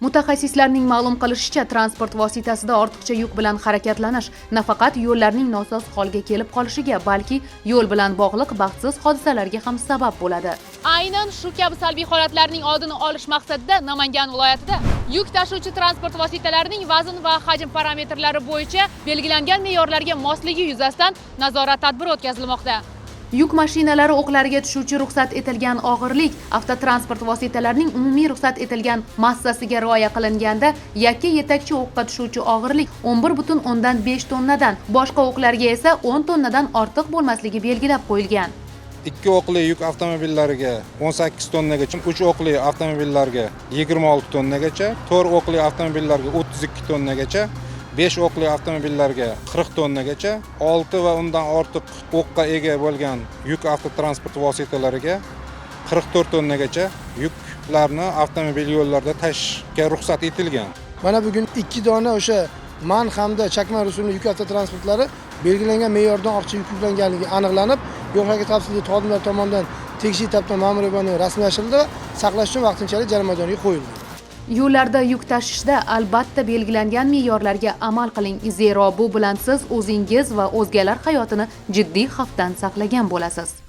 Mutaxassislarning ma'lum qilishicha, transport vositasida ortiqcha yuk bilan harakatlanish nafaqat yo'llarning nosoz holga kelib qolishiga, balki yo'l bilan bog'liq baxtsiz hodisalarga ham sabab bo'ladi. Aynan shu kabi salbiy holatlarning oldini olish maqsadida Namangan viloyatida yuk tashuvchi transport vositalarining vazn va hajm parametrlari bo'yicha belgilangan me'yorlarga mosligi yuzasidan nazorat tadbiri o'tkazilmoqda. Yuk mashinalari o'qlariga tushuvchi ruxsat etilgan og'irlik avtotransport vositalarining umumiy ruxsat etilgan massasiga rioya qilinganda yakka yetakchi o'qqa tushuvchi og'irlik 11,5 tonnadan, boshqa o'qlarga esa 10 tonnadan ortiq bo'lmasligi belgilab qo'yilgan. 2 o'qli yuk avtomobillariga 18 tonnagacha, 3 o'qli avtomobillarga 26 tonnagacha, 4 o'qli avtomobillarga 32 tonnagacha, 5 o'qli avtomobillarga 40 tonnagacha, 6 va undan ortiq o'qqa ega bo'lgan yuk avtotransport vositalariga 44 tonnagacha yuklarni avtomobil yo'llarida tashishga ruxsat etilgan. Mana bugun 2 dona o'sha man hamda chakma rusumli yuk avtotransportlari belgilangan me'yordan ortiqcha yuklanganligi aniqlanib, yo'l harakati xavfsizligi xodimlari tomonidan tegishli tartibda ma'muriy bayonnoma rasmiylashtirildi va saqlash uchun vaqtinchalik jarimadorga qo'yildi. Yo'llarda yuk tashishda albatta belgilangan me'yorlarga amal qiling, zero bu bilan siz o'zingiz va o'zgalar hayotini jiddiy xavfdan saqlagan bo'lasiz.